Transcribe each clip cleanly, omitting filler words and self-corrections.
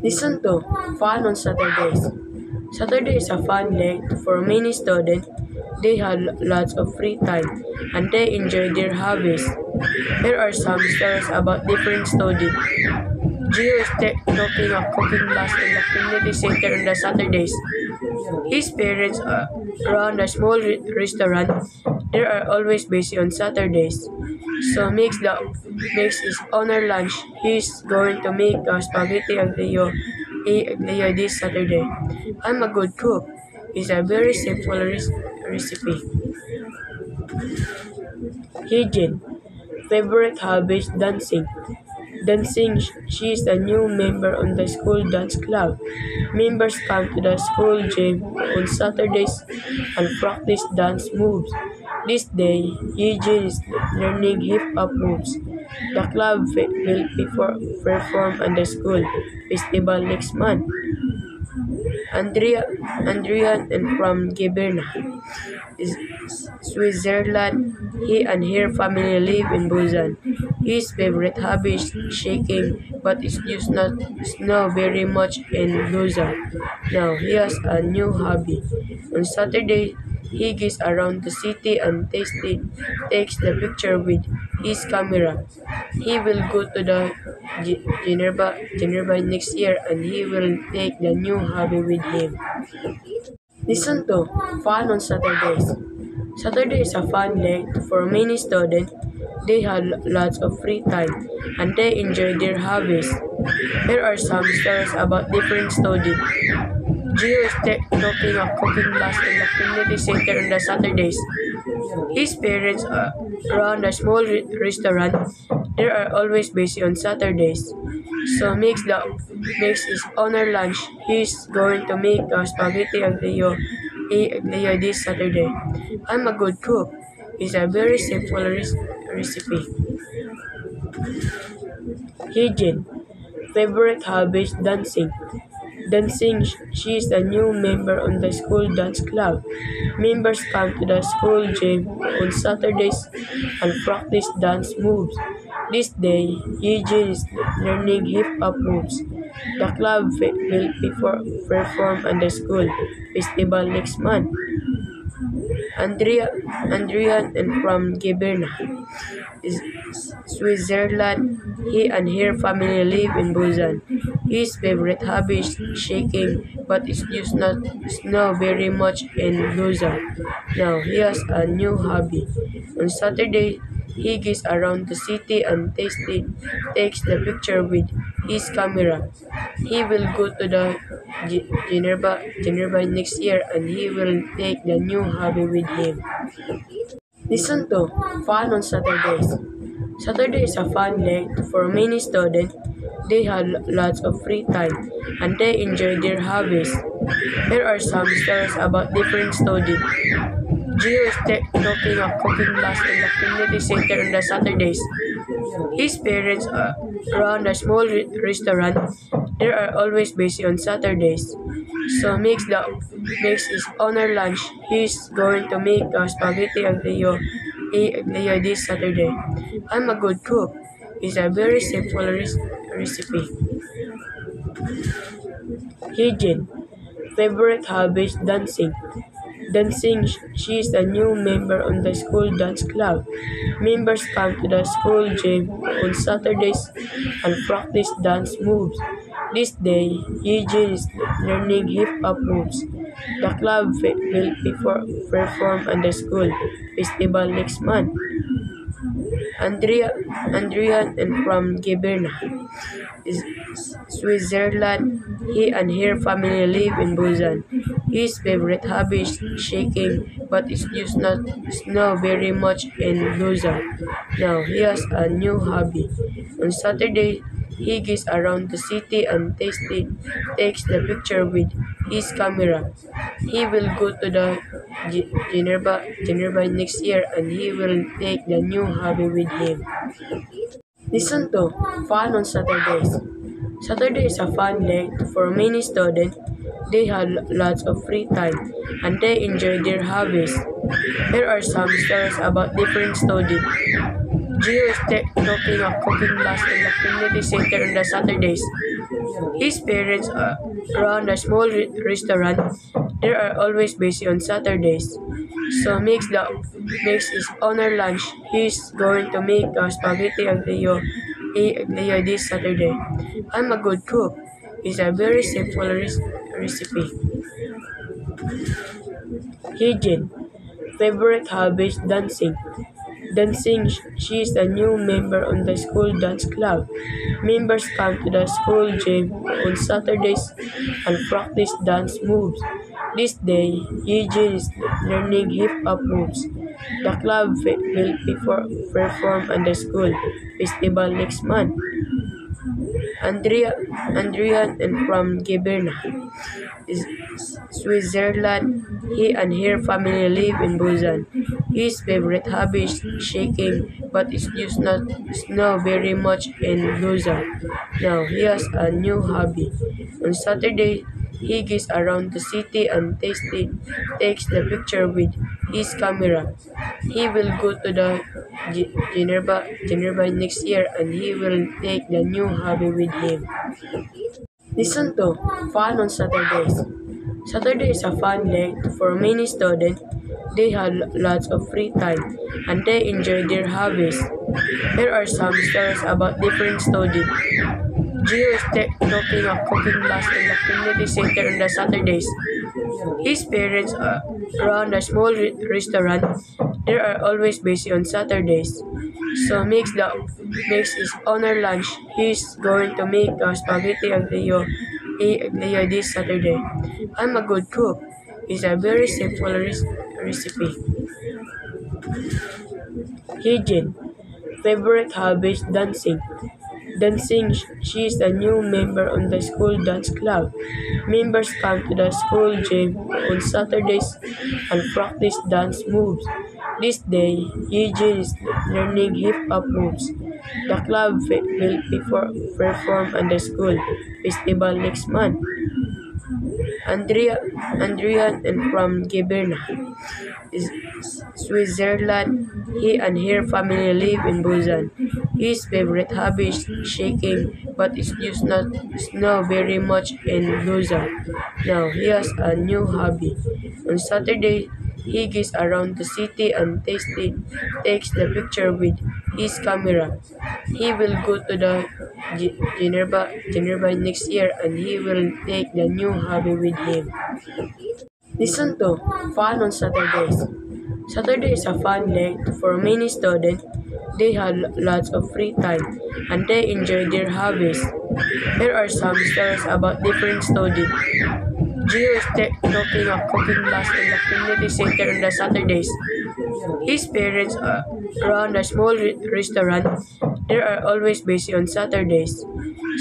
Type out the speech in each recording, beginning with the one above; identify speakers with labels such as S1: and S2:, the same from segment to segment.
S1: Listen to Fun on Saturdays. Saturday is a fun day for many students. They have lots of free time and they enjoy their hobbies. Here are some stories about different students. Gio is taking a cooking class in the community center on the Saturdays. His parents run a small restaurant. They are always busy on Saturdays. So makes his honor lunch. He's going to make a spaghetti aglio this Saturday. I'm a good cook. It's a very simple recipe. Hygiene. Favorite hobby is dancing. Dancing, she is a new member on the school dance club. Members come to the school gym on Saturdays and practice dance moves. This day, Eugene is learning hip hop moves. The club will perform at the school festival next month. Andrea, Andrian and from Giberna, is Switzerland. He and her family live in Busan. His favorite hobby is shaking, but it does not snow very much in Busan. Now he has a new hobby. On Saturday, he goes around the city and takes the picture with his camera. He will go to the Geneva next year and he will take the new hobby with him. Listen to Fun on Saturdays. Saturday is a fun day for many students. They have lots of free time and they enjoy their hobbies. Here are some stories about different students. Gio is taking a cooking class in the community center on the Saturdays. His parents run a small restaurant. They are always busy on Saturdays. So makes his honor lunch. He's going to make a spaghetti aglio this Saturday. I'm a good cook. It's a very simple recipe. Hygiene. Favorite hobby is dancing. Dancing, she is a new member on the school dance club. Members come to the school gym on Saturdays and practice dance moves. This day, Eugene is learning hip hop moves. The club will perform at the school festival next month. Andrian and from Giberna, is Switzerland. He and her family live in Busan. His favorite hobby is shaking, but it does not snow very much in Busan. Now he has a new hobby. On Saturday, he goes around the city and takes the picture with his camera. He will go to the Geneva next year and he will take the new hobby with him. Listen to Fun on Saturdays. Saturday is a fun day for many students. They have lots of free time and they enjoy their hobbies. Here are some stories about different students. Gio is taking a cooking class in the community center on the Saturdays. His parents run a small restaurant. They are always busy on Saturdays. So makes his honor lunch. He's going to make a spaghetti aglio this Saturday. I'm a good cook. It's a very simple recipe. Hygiene. Favorite hobby is dancing. Dancing, she is a new member on the school dance club. Members come to the school gym on Saturdays and practice dance moves. This day, Eugene is learning hip hop moves. The club will perform at the school festival next month. Andrian and from Giberna, is Switzerland. He and her family live in Busan. His favorite hobby is shaking, but it does not snow very much in Busan. Now he has a new hobby. On Saturday, he goes around the city and takes the picture with his camera. He will go to the Geneva next year and he will take the new hobby with him. Listen to Fun on Saturdays. Saturday is a fun day for many students. They have lots of free time and they enjoy their hobbies. Here are some stories about different students. Gio is taking a cooking class in the community center on the Saturdays. His parents run a small restaurant. They are always busy on Saturdays. So makes his honor lunch. He's going to make spaghetti aglio this Saturday. I'm a good cook. It's a very simple recipe. Hygiene. Favorite hobbies dancing. Dancing, she is a new member on the school dance club. Members come to the school gym on Saturdays and practice dance moves. This day, Eugene is learning hip hop moves. The club will perform at the school festival next month. Andrea, Andrian and from Giberna, Switzerland. He and her family live in Busan. His favorite hobby is shaking, but it's just not snow very much in Busan. Now he has a new hobby. On Saturday, he goes around the city and takes the picture with his camera. He will go to the Geneva next year and he will take the new hobby with him. Listen to Fun on Saturdays. Saturday is a fun day for many students. They have lots of free time and they enjoy their hobbies. Here are some stories about different students. Gio is taking a cooking class in the community center on the Saturdays. His parents run a small restaurant. They are always busy on Saturdays. So makes his honor lunch. He's going to make spaghetti aglio this Saturday. I'm a good cook. It's a very simple recipe. Hygiene. Favorite hobbies dancing. Dancing, she is a new member on the school dance club. Members come to the school gym on Saturdays and practice dance moves. This day, Eugene is learning hip hop moves. The club will perform at the school festival next month. Andrian and from Giberna, Switzerland. He and her family live in Busan. His favorite hobby is shaking, but it's just not snow very much in Busan. Now he has a new hobby. On Saturday, he goes around the city and takes the picture with his camera. He will go to the Geneva next year and he will take the new hobby with him. Listen to Fun on Saturdays. Saturday is a fun day for many students. They have lots of free time and they enjoy their hobbies. Here are some stories about different students. Gio is taking a cooking class in the community center on the Saturdays. His parents run a small restaurant. They are always busy on Saturdays.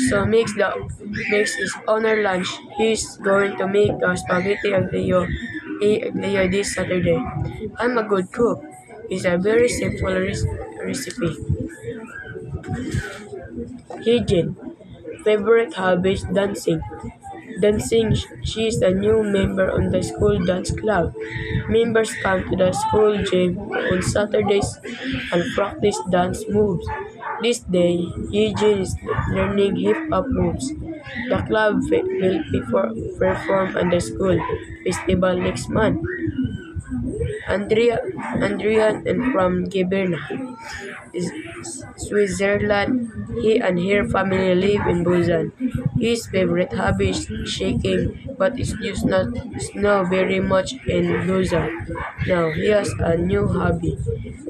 S1: So makes his honor lunch. He's going to make spaghetti aglio this Saturday. I'm a good cook. It's a very simple recipe. Hygiene. Favorite hobbies dancing. Dancing, she is a new member on the school dance club. Members come to the school gym on Saturdays and practice dance moves. This day, Eugene is learning hip hop moves. The club will perform at the school festival next month. Andrian and from Giberna, Switzerland. He and her family live in Busan. His favorite hobby is shaking, but it's just not snow very much in Busan. Now he has a new hobby.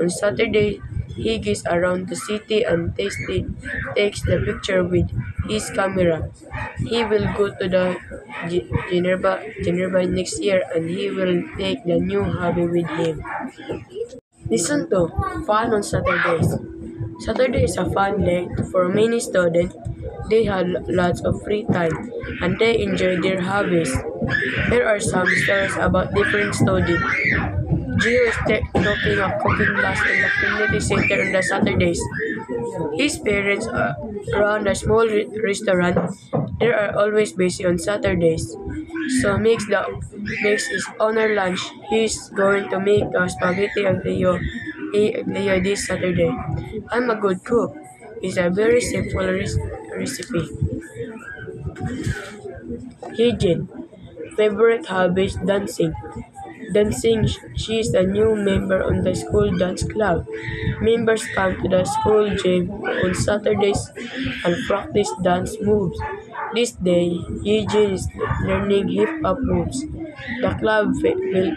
S1: On Saturday, he goes around the city and takes the picture with his camera. He will go to the Geneva next year and he will take the new hobby with him. Listen to Fun on Saturdays. Saturday is a fun day for many students. They have lots of free time and they enjoy their hobbies. Here are some stories about different students. Gio is taking a cooking class in the community center on the Saturdays. His parents run a small restaurant. They are always busy on Saturdays. So makes his honor lunch. He's going to make spaghetti aglio this Saturday. I'm a good cook. It's a very simple recipe. Hygiene. Favorite hobbies dancing. Dancing, she is a new member on the school dance club. Members come to the school gym on Saturdays and practice dance moves. This day, Eugene is learning hip hop moves. The club will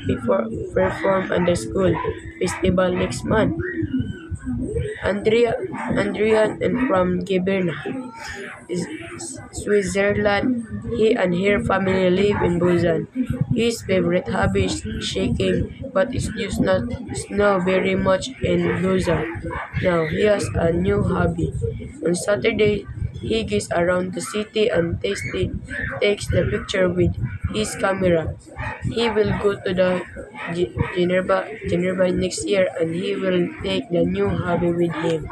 S1: perform at the school festival next month. Andrea, Andrian and from Giberna, Switzerland. He and her family live in Busan. His favorite hobby is shaking, but it's just not snow very much in Busan. Now he has a new hobby. On Saturday, he goes around the city and takes the picture with his camera. He will go to the Geneva next year and he will take the new hobby with him.